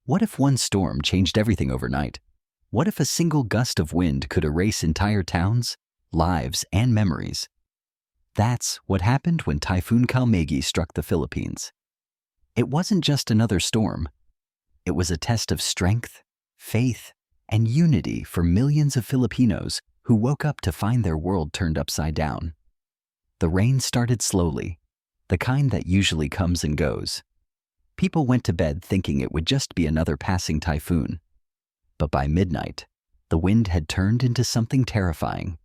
What if one storm changed everything overnight? What if a single gust of wind could erase entire towns, lives, and memories? That's what happened when Typhoon Kalmaegi struck the Philippines. It wasn't just another storm. It was a test of strength, faith, and unity for millions of Filipinos who woke up to find their world turned upside down. The rain started slowly, the kind that usually comes and goes. People went to bed thinking it would just be another passing typhoon. But by midnight, the wind had turned into something terrifying.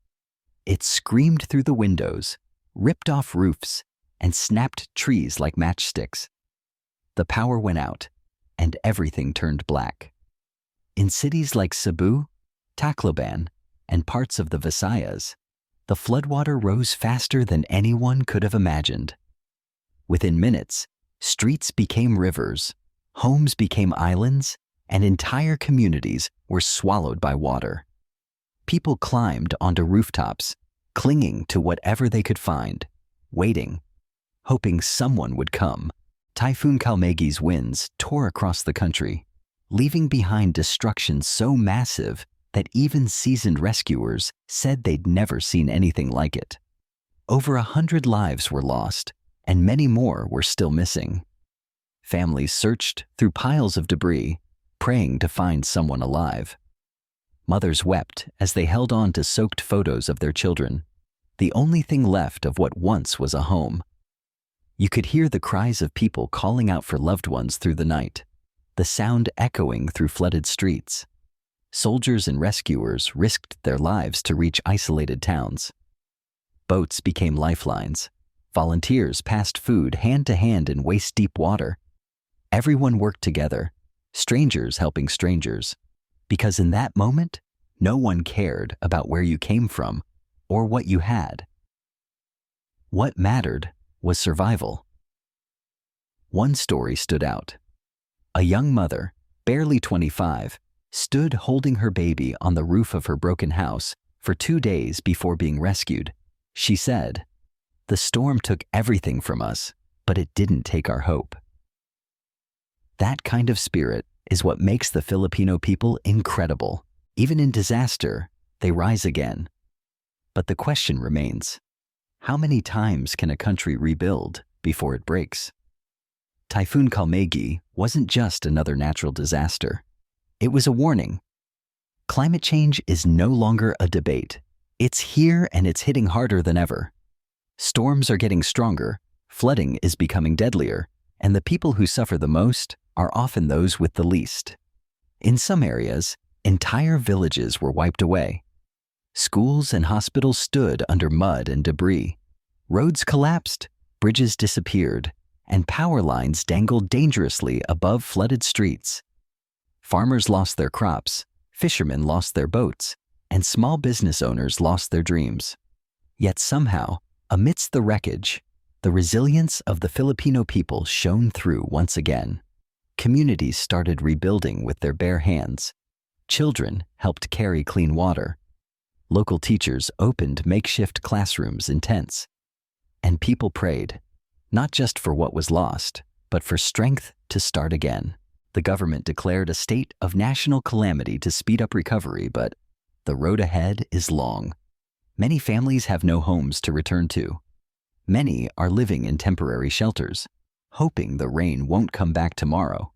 It screamed through the windows, ripped off roofs, and snapped trees like matchsticks. The power went out, and everything turned black. In cities like Cebu, Tacloban, and parts of the Visayas, the floodwater rose faster than anyone could have imagined. Within minutes, streets became rivers, homes became islands, and entire communities were swallowed by water. People climbed onto rooftops, clinging to whatever they could find, waiting, hoping someone would come. Typhoon Kalmaegi's winds tore across the country, leaving behind destruction so massive that even seasoned rescuers said they'd never seen anything like it. Over 100 lives were lost, and many more were still missing. Families searched through piles of debris, praying to find someone alive. Mothers wept as they held on to soaked photos of their children, the only thing left of what once was a home. You could hear the cries of people calling out for loved ones through the night, the sound echoing through flooded streets. Soldiers and rescuers risked their lives to reach isolated towns. Boats became lifelines. Volunteers passed food hand to hand in waist-deep water. Everyone worked together, strangers helping strangers, because in that moment, no one cared about where you came from or what you had. What mattered was survival. One story stood out. A young mother, barely 25, stood holding her baby on the roof of her broken house for 2 days before being rescued. She said, "The storm took everything from us, but it didn't take our hope." That kind of spirit is what makes the Filipino people incredible. Even in disaster, they rise again. But the question remains, how many times can a country rebuild before it breaks? Typhoon Kalmaegi wasn't just another natural disaster. It was a warning. Climate change is no longer a debate. It's here and it's hitting harder than ever. Storms are getting stronger, flooding is becoming deadlier, and the people who suffer the most are often those with the least. In some areas, entire villages were wiped away. Schools and hospitals stood under mud and debris. Roads collapsed, bridges disappeared, and power lines dangled dangerously above flooded streets. Farmers lost their crops, fishermen lost their boats, and small business owners lost their dreams. Yet somehow, amidst the wreckage, the resilience of the Filipino people shone through once again. Communities started rebuilding with their bare hands. Children helped carry clean water. Local teachers opened makeshift classrooms in tents. And people prayed, not just for what was lost, but for strength to start again. The government declared a state of national calamity to speed up recovery, but the road ahead is long. Many families have no homes to return to. Many are living in temporary shelters, hoping the rain won't come back tomorrow.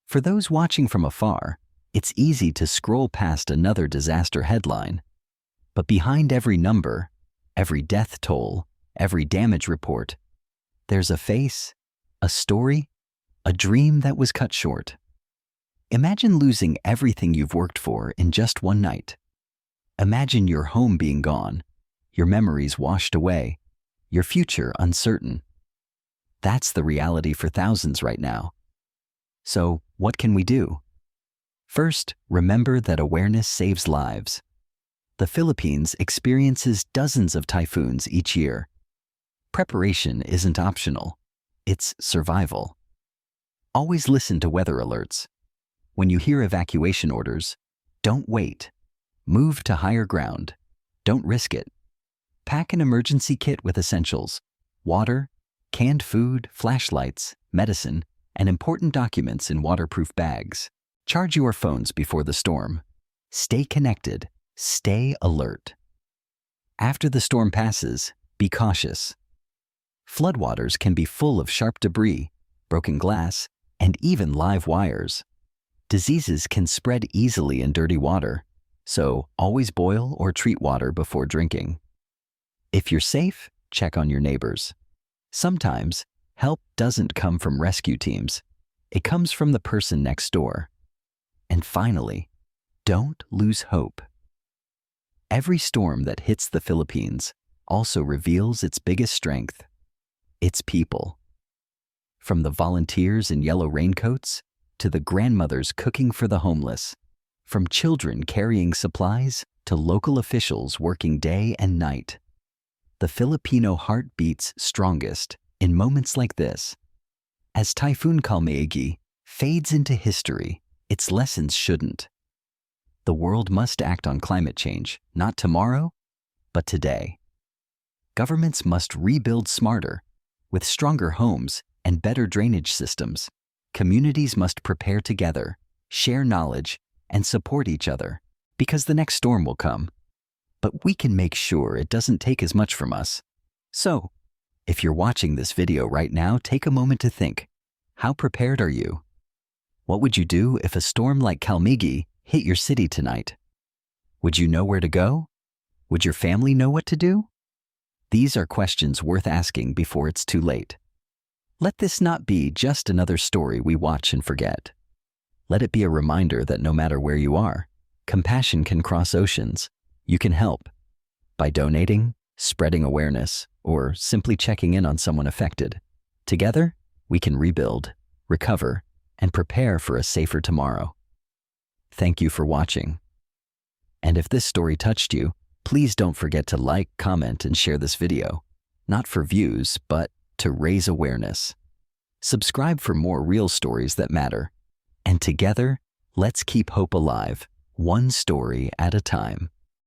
For those watching from afar, it's easy to scroll past another disaster headline. But behind every number, every death toll, every damage report, there's a face, a story, a dream that was cut short. Imagine losing everything you've worked for in just one night. Imagine your home being gone, your memories washed away, your future uncertain. That's the reality for thousands right now. So, what can we do? First, remember that awareness saves lives. The Philippines experiences dozens of typhoons each year. Preparation isn't optional, it's survival. Always listen to weather alerts. When you hear evacuation orders, don't wait. Move to higher ground. Don't risk it. Pack an emergency kit with essentials: water, canned food, flashlights, medicine, and important documents in waterproof bags. Charge your phones before the storm. Stay connected. Stay alert. After the storm passes, be cautious. Floodwaters can be full of sharp debris, broken glass, and even live wires. Diseases can spread easily in dirty water, so always boil or treat water before drinking. If you're safe, check on your neighbors. Sometimes, help doesn't come from rescue teams. It comes from the person next door. And finally, don't lose hope. Every storm that hits the Philippines also reveals its biggest strength: its people. From the volunteers in yellow raincoats to the grandmothers cooking for the homeless, from children carrying supplies to local officials working day and night, the Filipino heart beats strongest in moments like this. As Typhoon Kalmaegi fades into history, its lessons shouldn't. The world must act on climate change, not tomorrow, but today. Governments must rebuild smarter, with stronger homes and better drainage systems. Communities must prepare together, share knowledge, and support each other, because the next storm will come. But we can make sure it doesn't take as much from us. So, if you're watching this video right now, take a moment to think, how prepared are you? What would you do if a storm like Kalmaegi hit your city tonight? Would you know where to go? Would your family know what to do? These are questions worth asking before it's too late. Let this not be just another story we watch and forget. Let it be a reminder that no matter where you are, compassion can cross oceans. You can help by donating, spreading awareness, or simply checking in on someone affected. Together, we can rebuild, recover, and prepare for a safer tomorrow. Thank you for watching. And if this story touched you, please don't forget to like, comment, and share this video. Not for views, but to raise awareness. Subscribe for more real stories that matter. And together, let's keep hope alive, one story at a time.